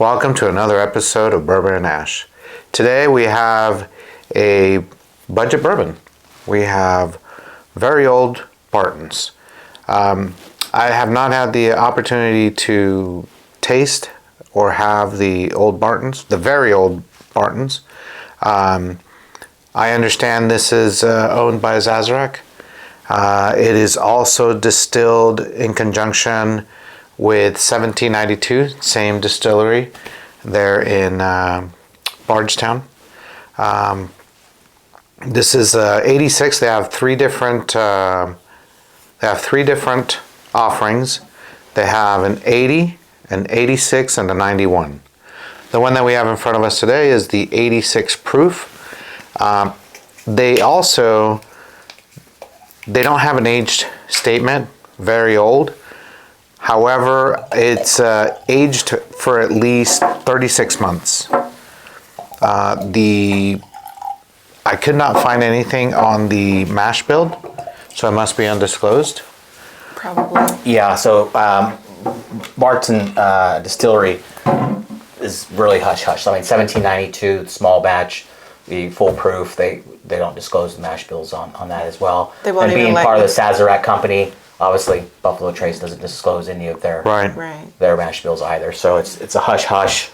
Welcome to another episode of Bourbon and Ash. Today we have a budget bourbon. We have very old Bartons. I have not had the opportunity to taste or have the old Bartons, the very old Bartons. I understand this is owned by SAZERAK. It is also distilled in conjunction with 1792, same distillery there in Bardstown. This is 86. They have three different offerings. They have an 80, an 86, and a 91. The one that we have in front of us today is the 86 proof. They don't have an aged statement, very old. However, it's aged for at least 36 months. I could not find anything on the mash bill, so it must be undisclosed. Probably. Yeah, so Barton Distillery is really hush-hush. I mean, 1792, small batch, the full proof, they don't disclose the mash bills on that as well. They won't and even being let part you. of the SAZERAK company, obviously Buffalo Trace doesn't disclose any of their their mash bills either. So it's a hush-hush.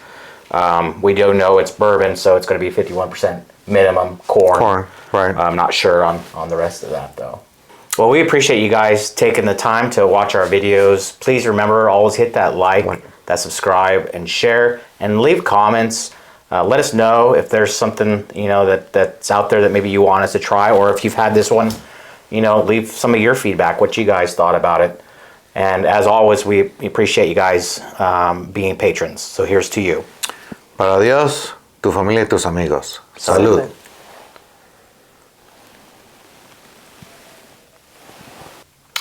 We do know it's bourbon, so it's going to be 51% minimum corn. Right. I'm not sure on the rest of that though. Well, we appreciate you guys taking the time to watch our videos. Please remember, always hit that like, that subscribe, and share, and leave comments. Let us know if there's something that's out there that maybe you want us to try, or if you've had this one, leave some of your feedback, what you guys thought about it. And as always, we appreciate you guys being patrons. So here's to you. Para Dios, tu familia y tus amigos. Salud.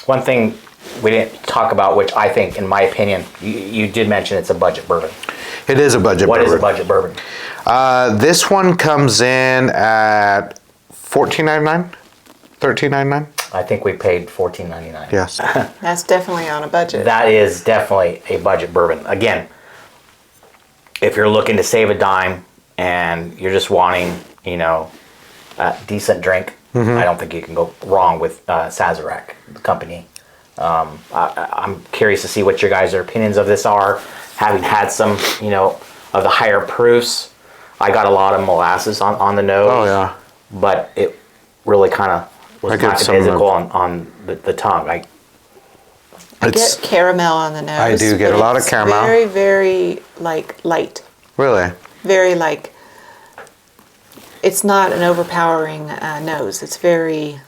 One thing we didn't talk about, which I think, in my opinion, you did mention it's a budget bourbon. It is a budget bourbon. What is a budget bourbon? This one comes in at $14.99, $13.99. I think we paid $14.99. Yes. That's definitely on a budget. That is definitely a budget bourbon. Again, if you're looking to save a dime and you're just wanting, a decent drink, I don't think you can go wrong with SAZERAK, the company. I'm curious to see what your guys' opinions of this are. Having had some, of the higher proofs, I got a lot of molasses on the nose. Oh, yeah. But it really kind of was not physical on the tongue. I get caramel on the nose. I do get a lot of caramel. Very, very light. Really? Very it's not an overpowering nose. It's very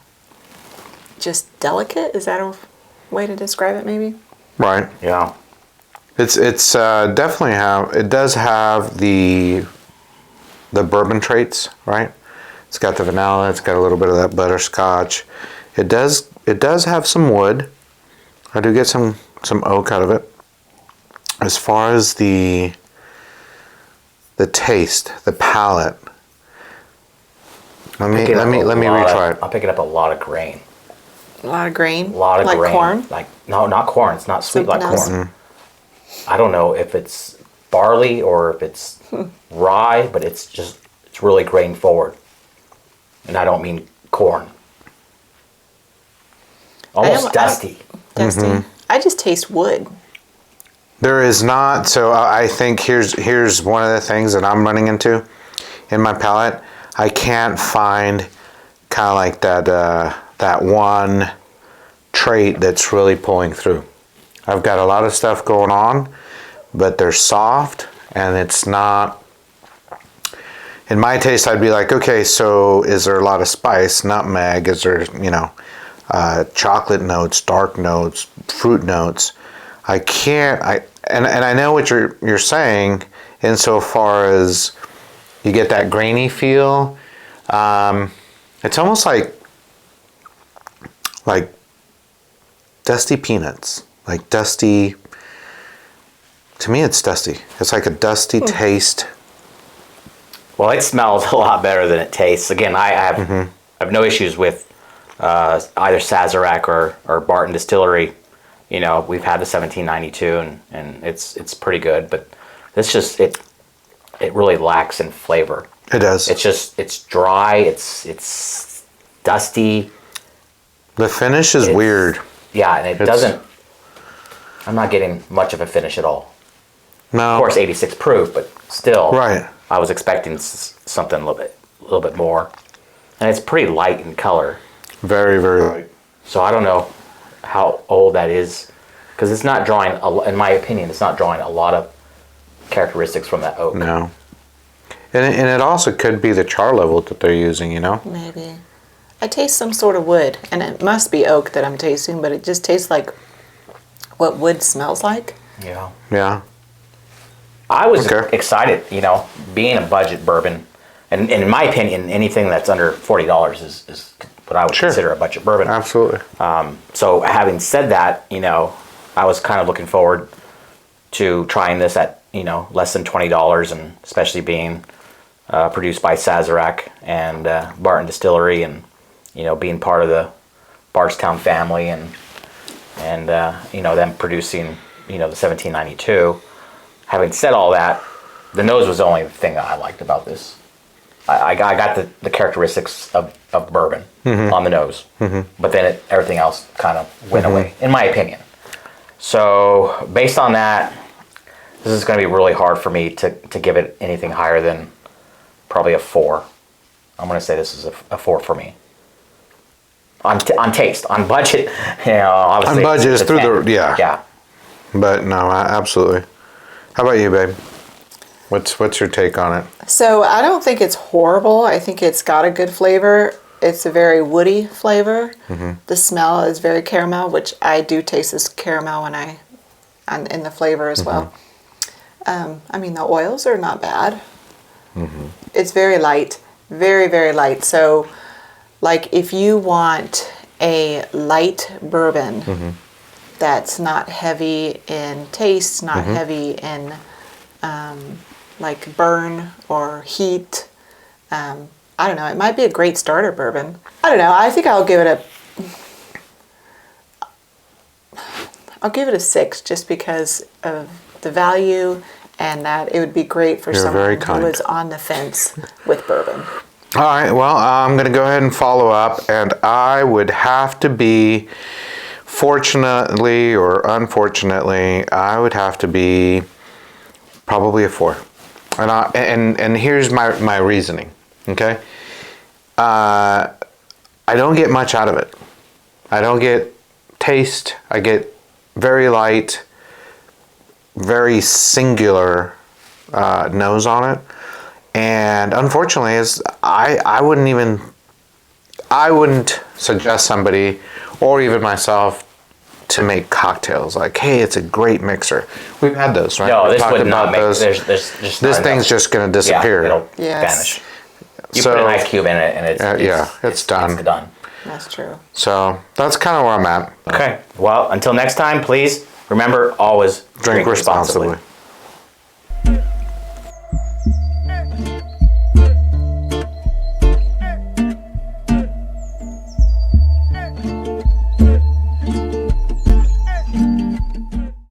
just delicate. Is that a way to describe it, maybe? Right. Yeah. It's definitely it does have the bourbon traits, right? It's got the vanilla, it's got a little bit of that butterscotch. It does have some wood. I do get some oak out of it. As far as the taste, the palate. Let me retry it. I'm picking up a lot of grain. A lot of grain? A lot of like grain. Corn? No, not corn. It's not sweet Something like else? corn. I don't know if it's barley or if it's rye, but it's really grain forward. And I don't mean corn. Almost dusty. Dusty. Mm-hmm. I just taste wood. There is not. So I think here's one of the things that I'm running into in my palate. I can't find kind of like that one trait that's really pulling through. I've got a lot of stuff going on, but they're soft and it's not. In my taste, I'd be like, okay, so is there a lot of spice, nutmeg? Is there, chocolate notes, dark notes, fruit notes? I can't. And I know what you're saying insofar as you get that grainy feel. It's almost like dusty peanuts, like dusty. To me, it's dusty. It's like a dusty taste. Well, it smells a lot better than it tastes. Again, I have no issues with either SAZERAK or Barton Distillery. We've had the 1792 and it's pretty good, but This just it really lacks in flavor. It does. It's dry. It's dusty. The finish is weird. Yeah, and it doesn't. I'm not getting much of a finish at all. No. Of course, 86 proof, but still. Right. I was expecting something a little bit more, and it's pretty light in color. Very, very light. So I don't know how old that is, because it's not drawing. In my opinion, it's not drawing a lot of characteristics from that oak. No. And it also could be the char level that they're using, you know? Maybe. I taste some sort of wood, and it must be oak that I'm tasting, but it just tastes like what wood smells like. Yeah. Yeah. I was Okay. excited, being a budget bourbon, and in my opinion, anything that's under $40 is what I would Sure. consider a budget bourbon. Absolutely. So having said that, I was kind of looking forward to trying this at, less than $20, and especially being produced by SAZERAK and Barton Distillery, and, being part of the Bardstown family, and them producing, the 1792. Having said all that, the nose was the only thing that I liked about this. I got the characteristics of bourbon on the nose, but then everything else kind of went away, in my opinion. So based on that, this is going to be really hard for me to give it anything higher than probably a 4. I'm going to say this is a 4 for me. On taste, on budget, obviously. On budget is it's a through 10. the, yeah. Yeah. But no, absolutely. How about you, babe? What's your take on it? So I don't think it's horrible. I think it's got a good flavor. It's a very woody flavor. The smell is very caramel, which I do taste this caramel in the flavor as well. The oils are not bad. It's very light, very, very light. So, like, if you want a light bourbon that's not heavy in taste, not heavy in like burn or heat, I don't know, it might be a great starter bourbon. I don't know, I think I'll give it a 6, just because of the value, and that it would be great for You're very someone who kind. is on the fence with bourbon. All right, well, I'm going to go ahead and follow up, and I would have to be, fortunately or unfortunately, I would have to be probably a 4. And here's my reasoning, okay? I don't get much out of it. I don't get taste. I get very light, very singular nose on it. And unfortunately, I wouldn't suggest somebody, or even myself, to make cocktails. Like, hey, it's a great mixer. We've had those, right? No, We've this talked would not about make. those. There's just This not thing's enough. just going to disappear. Yeah, it'll Yes. vanish. You So- put an ice cube in it, and it's done. It's done. That's true. So that's kind of where I'm at. Okay. Well, until next time, please remember, always Drink responsibly.